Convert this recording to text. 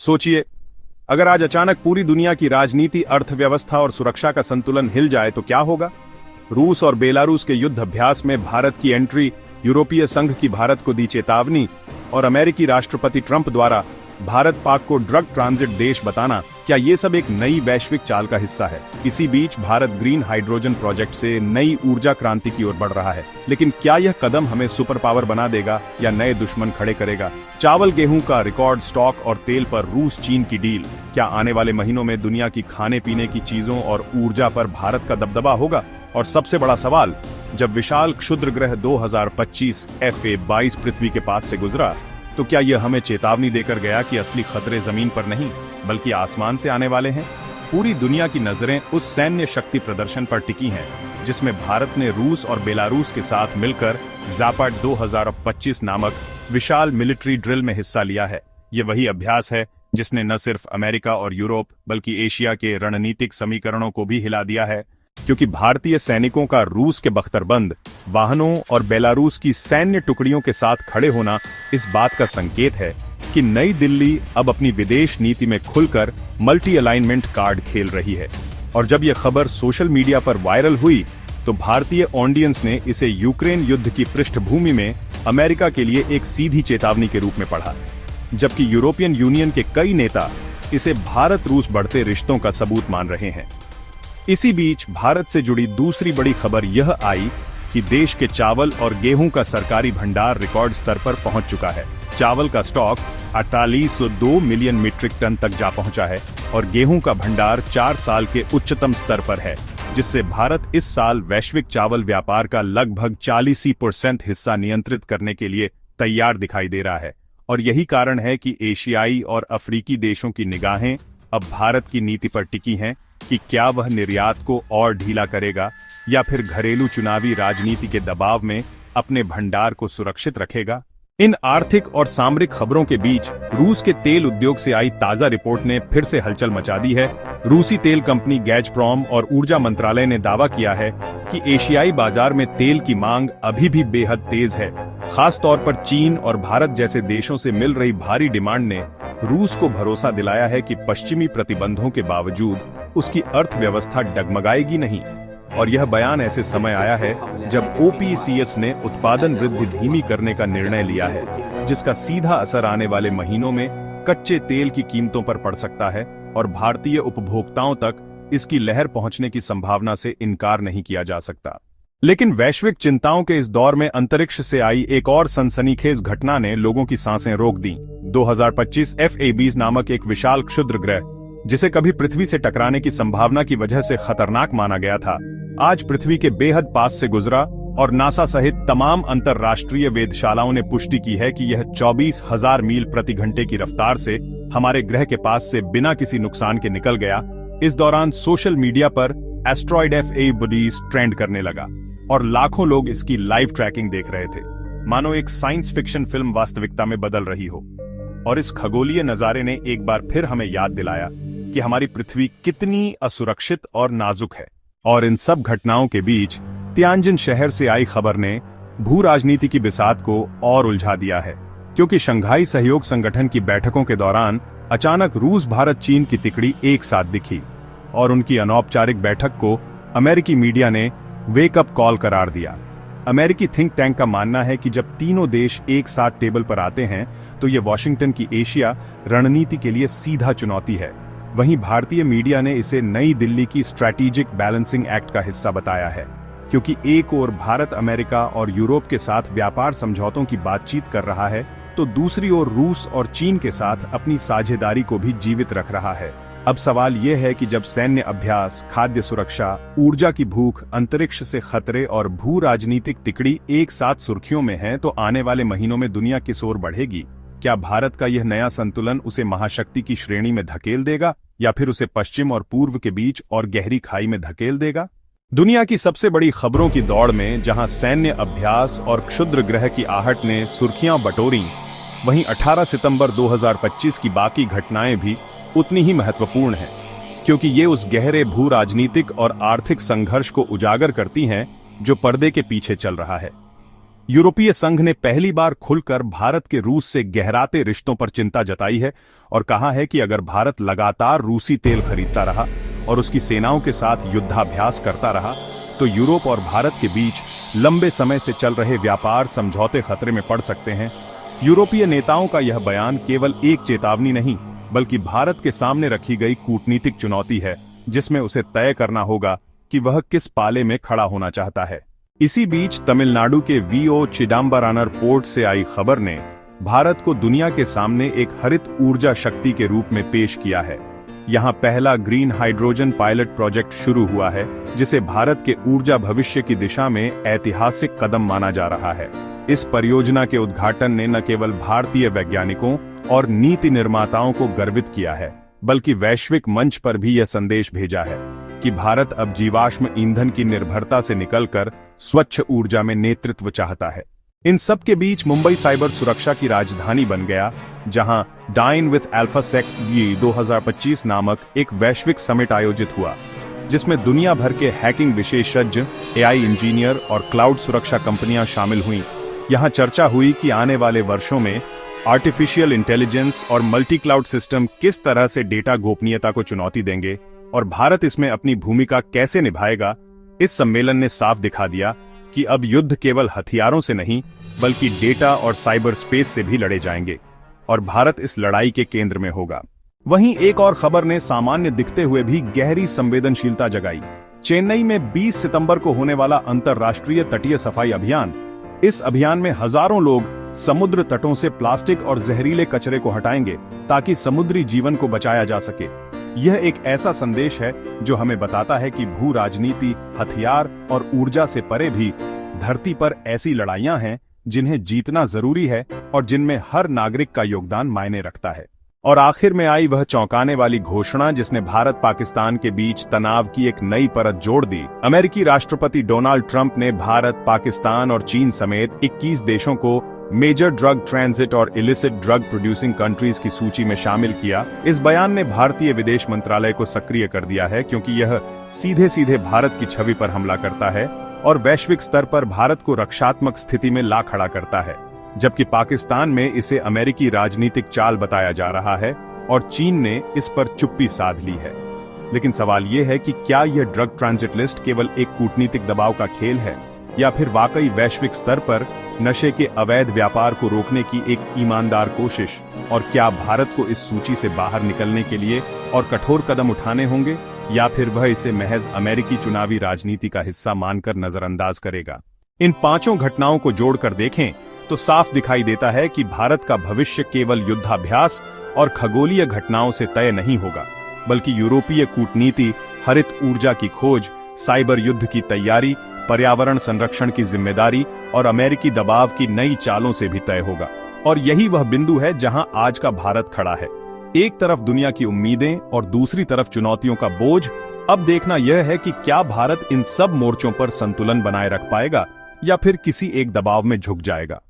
सोचिए, अगर आज अचानक पूरी दुनिया की राजनीति, अर्थव्यवस्था और सुरक्षा का संतुलन हिल जाए तो क्या होगा। रूस और बेलारूस के युद्ध अभ्यास में भारत की एंट्री, यूरोपीय संघ की भारत को दी चेतावनी और अमेरिकी राष्ट्रपति ट्रंप द्वारा भारत पाक को ड्रग ट्रांजिट देश बताना, क्या ये सब एक नई वैश्विक चाल का हिस्सा है। इसी बीच भारत ग्रीन हाइड्रोजन प्रोजेक्ट से नई ऊर्जा क्रांति की ओर बढ़ रहा है। लेकिन क्या यह कदम हमें सुपर पावर बना देगा या नए दुश्मन खड़े करेगा। चावल, गेहूं का रिकॉर्ड स्टॉक और तेल पर रूस चीन की डील, क्या आने वाले महीनों में दुनिया की खाने पीने की चीजों और ऊर्जा पर भारत का दबदबा होगा। और सबसे बड़ा सवाल, जब विशाल क्षुद्र ग्रह 2025 FA-22 पृथ्वी के पास से गुजरा तो क्या यह हमें चेतावनी देकर गया कि असली खतरे जमीन पर नहीं बल्कि आसमान से आने वाले हैं। पूरी दुनिया की नजरें उस सैन्य शक्ति प्रदर्शन पर टिकी हैं जिसमें भारत ने रूस और बेलारूस के साथ मिलकर ज़ापाड 2025 नामक विशाल मिलिट्री ड्रिल में हिस्सा लिया है। यह वही अभ्यास है जिसने न सिर्फ अमेरिका और यूरोप बल्कि एशिया के रणनीतिक समीकरणों को भी हिला दिया है, क्योंकि भारतीय सैनिकों का रूस के बख्तरबंद वाहनों और बेलारूस की सैन्य टुकड़ियों के साथ खड़े होना इस बात का संकेत है कि नई दिल्ली अब अपनी विदेश नीति में खुलकर मल्टी अलाइनमेंट कार्ड खेल रही है। और जब यह खबर सोशल मीडिया पर वायरल हुई तो भारतीय ऑडियंस ने इसे यूक्रेन युद्ध की पृष्ठभूमि में अमेरिका के लिए एक सीधी चेतावनी के रूप में पढ़ा, जबकि यूरोपियन यूनियन के कई नेता इसे भारत रूस बढ़ते रिश्तों का सबूत मान रहे हैं। इसी बीच भारत से जुड़ी दूसरी बड़ी खबर यह आई कि देश के चावल और गेहूं का सरकारी भंडार रिकॉर्ड स्तर पर पहुंच चुका है। चावल का स्टॉक 4802 मिलियन मीट्रिक टन तक जा पहुंचा है और गेहूं का भंडार 4 साल के उच्चतम स्तर पर है, जिससे भारत इस साल वैश्विक चावल व्यापार का लगभग 40% हिस्सा नियंत्रित करने के लिए तैयार दिखाई दे रहा है। और यही कारण है कि एशियाई और अफ्रीकी देशों की निगाहें अब भारत की नीति पर टिकी हैं कि क्या वह निर्यात को और ढीला करेगा या फिर घरेलू चुनावी राजनीति के दबाव में अपने भंडार को सुरक्षित रखेगा। इन आर्थिक और सामरिक खबरों के बीच रूस के तेल उद्योग से आई ताजा रिपोर्ट ने फिर से हलचल मचा दी है। रूसी तेल कंपनी गैज़प्रॉम और ऊर्जा मंत्रालय ने दावा किया है कि एशियाई बाजार में तेल की मांग अभी भी बेहद तेज है। खास तौर पर चीन और भारत जैसे देशों से मिल रही भारी डिमांड ने रूस को भरोसा दिलाया है कि पश्चिमी प्रतिबंधों के बावजूद उसकी अर्थव्यवस्था डगमगाएगी नहीं। और यह बयान ऐसे समय आया है जब OPEC ने उत्पादन वृद्धि धीमी करने का निर्णय लिया है, जिसका सीधा असर आने वाले महीनों में कच्चे तेल की कीमतों पर पड़ सकता है और भारतीय उपभोक्ताओं तक इसकी लहर पहुंचने की संभावना से इनकार नहीं किया जा सकता। लेकिन वैश्विक चिंताओं के इस दौर में अंतरिक्ष से आई एक और सनसनीखेज घटना ने लोगों की सांसें रोक दी। 2025 FA-22 नामक एक विशाल क्षुद्र ग्रह, जिसे कभी पृथ्वी से टकराने की संभावना की वजह से खतरनाक माना गया था, आज पृथ्वी के बेहद पास से गुजरा और नासा सहित तमाम अंतरराष्ट्रीय वेधशालाओं ने पुष्टि की है कि यह 24,000 मील प्रति घंटे की रफ्तार से हमारे ग्रह के पास से बिना किसी नुकसान के निकल गया। इस दौरान सोशल मीडिया पर एस्ट्रॉइड FA-22 ट्रेंड करने लगा और लाखों लोग इसकी लाइव ट्रैकिंग देख रहे थे, मानो एक साइंस फिक्शन फिल्म वास्तविकता में बदल रही हो। और इस खगोलीय नजारे ने एक बार फिर हमें याद दिलाया कि हमारी पृथ्वी कितनी असुरक्षित और नाजुक है। और इन सब घटनाओं के बीच तियानजिन शहर से आई खबर ने भू राजनीति की बिसात को और उलझा दिया है, क्योंकि शंघाई सहयोग संगठन की बैठकों के दौरान अचानक रूस, भारत, चीन की तिकड़ी एक साथ दिखी और उनकी अनौपचारिक बैठक को अमेरिकी मीडिया ने वेकअप कॉल करार दिया। अमेरिकी थिंक टैंक का मानना है कि जब तीनों देश एक साथ टेबल पर आते हैं तो ये वॉशिंगटन की एशिया रणनीति के लिए सीधा चुनौती है। वहीं भारतीय मीडिया ने इसे नई दिल्ली की स्ट्रैटेजिक बैलेंसिंग एक्ट का हिस्सा बताया है, क्योंकि एक ओर भारत अमेरिका और यूरोप के साथ व्यापार समझौतों की बातचीत कर रहा है तो दूसरी ओर रूस और चीन के साथ अपनी साझेदारी को भी जीवित रख रहा है। अब सवाल यह है कि जब सैन्य अभ्यास, खाद्य सुरक्षा, ऊर्जा की भूख, अंतरिक्ष से खतरे और भू राजनीतिक तिकड़ी एक साथ सुर्खियों में हैं, तो आने वाले महीनों में दुनिया किस ओर बढ़ेगी। क्या भारत का यह नया संतुलन उसे महाशक्ति की श्रेणी में धकेल देगा या फिर उसे पश्चिम और पूर्व के बीच और गहरी खाई में धकेल देगा। दुनिया की सबसे बड़ी खबरों की दौड़ में जहां सैन्य अभ्यास और क्षुद्र ग्रह की आहट ने सुर्खियां बटोरी, वहीं 18 सितंबर 2025 की बाकी घटनाएं भी उतनी ही महत्वपूर्ण हैं, क्योंकि ये उस गहरे भू राजनीतिक और आर्थिक संघर्ष को उजागर करती हैं जो पर्दे के पीछे चल रहा है। यूरोपीय संघ ने पहली बार खुलकर भारत के रूस से गहराते रिश्तों पर चिंता जताई है और कहा है कि अगर भारत लगातार रूसी तेल खरीदता रहा और उसकी सेनाओं के साथ युद्धाभ्यास करता रहा तो यूरोप और भारत के बीच लंबे समय से चल रहे व्यापार समझौते खतरे में पड़ सकते हैं। यूरोपीय नेताओं का यह बयान केवल एक चेतावनी नहीं बल्कि भारत के सामने रखी गई कूटनीतिक चुनौती है जिसमें उसे तय करना होगा कि वह किस पाले में खड़ा होना चाहता है। इसी बीच तमिलनाडु के वीओ चिदम्बरम पोर्ट से आई खबर ने भारत को दुनिया के सामने एक हरित ऊर्जा शक्ति के रूप में पेश किया है। यहां पहला ग्रीन हाइड्रोजन पायलट प्रोजेक्ट शुरू हुआ है जिसे भारत के ऊर्जा भविष्य की दिशा में ऐतिहासिक कदम माना जा रहा है। इस परियोजना के उद्घाटन ने न केवल भारतीय वैज्ञानिकों और नीति निर्माताओं को गर्वित किया है बल्कि वैश्विक मंच पर भी यह संदेश भेजा है कि भारत अब जीवाश्म ईंधन की निर्भरता से निकलकर स्वच्छ ऊर्जा में नेतृत्व चाहता है। इन सब के बीच मुंबई साइबर सुरक्षा की राजधानी बन गया जहां डाइन विथ अल्फासेक 2025 नामक एक वैश्विक समिट आयोजित हुआ जिसमें दुनिया भर के हैकिंग विशेषज्ञ, एआई इंजीनियर और क्लाउड सुरक्षा कंपनियां शामिल हुईं। यहां चर्चा हुई कि आने वाले वर्षों में आर्टिफिशियल इंटेलिजेंस और मल्टी क्लाउड सिस्टम किस तरह से डेटा गोपनीयता को चुनौती देंगे और भारत इसमें अपनी भूमिका कैसे निभाएगा। इस सम्मेलन ने साफ दिखा दिया कि अब युद्ध केवल हथियारों से नहीं बल्कि डेटा और साइबर स्पेस से भी लड़े जाएंगे और भारत इस लड़ाई के केंद्र में होगा। वहीं एक और खबर ने सामान्य दिखते हुए भी गहरी संवेदनशीलता जगाई। चेन्नई में 20 सितंबर को होने वाला अंतर्राष्ट्रीय तटीय सफाई अभियान। इस अभियान में हजारों लोग समुद्र तटों से प्लास्टिक और जहरीले कचरे को हटाएंगे ताकि समुद्री जीवन को बचाया जा सके। यह एक ऐसा संदेश है जो हमें बताता है कि भू राजनीति, हथियार और ऊर्जा से परे भी धरती पर ऐसी लड़ाइयां हैं जिन्हें जीतना जरूरी है और जिनमें हर नागरिक का योगदान मायने रखता है। और आखिर में आई वह चौंकाने वाली घोषणा जिसने भारत पाकिस्तान के बीच तनाव की एक नई परत जोड़ दी। अमेरिकी राष्ट्रपति डोनाल्ड ट्रंप ने भारत, पाकिस्तान और चीन समेत 21 देशों को मेजर ड्रग ट्रांजिट और इलिसिट ड्रग प्रोड्यूसिंग कंट्रीज की सूची में शामिल किया। इस बयान ने भारतीय विदेश मंत्रालय को सक्रिय कर दिया है क्योंकि यह सीधे सीधे भारत की छवि पर हमला करता है और वैश्विक स्तर पर भारत को रक्षात्मक स्थिति में ला खड़ा करता है, जबकि पाकिस्तान में इसे अमेरिकी राजनीतिक चाल बताया जा रहा है और चीन ने इस पर चुप्पी साध ली है। लेकिन सवाल यह है कि क्या यह ड्रग ट्रांजिट लिस्ट केवल एक कूटनीतिक दबाव का खेल है या फिर वाकई वैश्विक स्तर पर नशे के अवैध व्यापार को रोकने की एक ईमानदार कोशिश। और क्या भारत को इस सूची से बाहर निकलने के लिए और कठोर कदम उठाने होंगे या फिर वह इसे महज अमेरिकी चुनावी राजनीति का हिस्सा मानकर नजरअंदाज करेगा। इन पांचों घटनाओं को जोड़कर देखें तो साफ दिखाई देता है कि भारत का भविष्य केवल युद्धाभ्यास और खगोलीय घटनाओं से तय नहीं होगा बल्कि यूरोपीय कूटनीति, हरित ऊर्जा की खोज, साइबर युद्ध की तैयारी, पर्यावरण संरक्षण की जिम्मेदारी और अमेरिकी दबाव की नई चालों से भी तय होगा। और यही वह बिंदु है जहां आज का भारत खड़ा है। एक तरफ दुनिया की उम्मीदें और दूसरी तरफ चुनौतियों का बोझ। अब देखना यह है कि क्या भारत इन सब मोर्चों पर संतुलन बनाए रख पाएगा या फिर किसी एक दबाव में झुक जाएगा।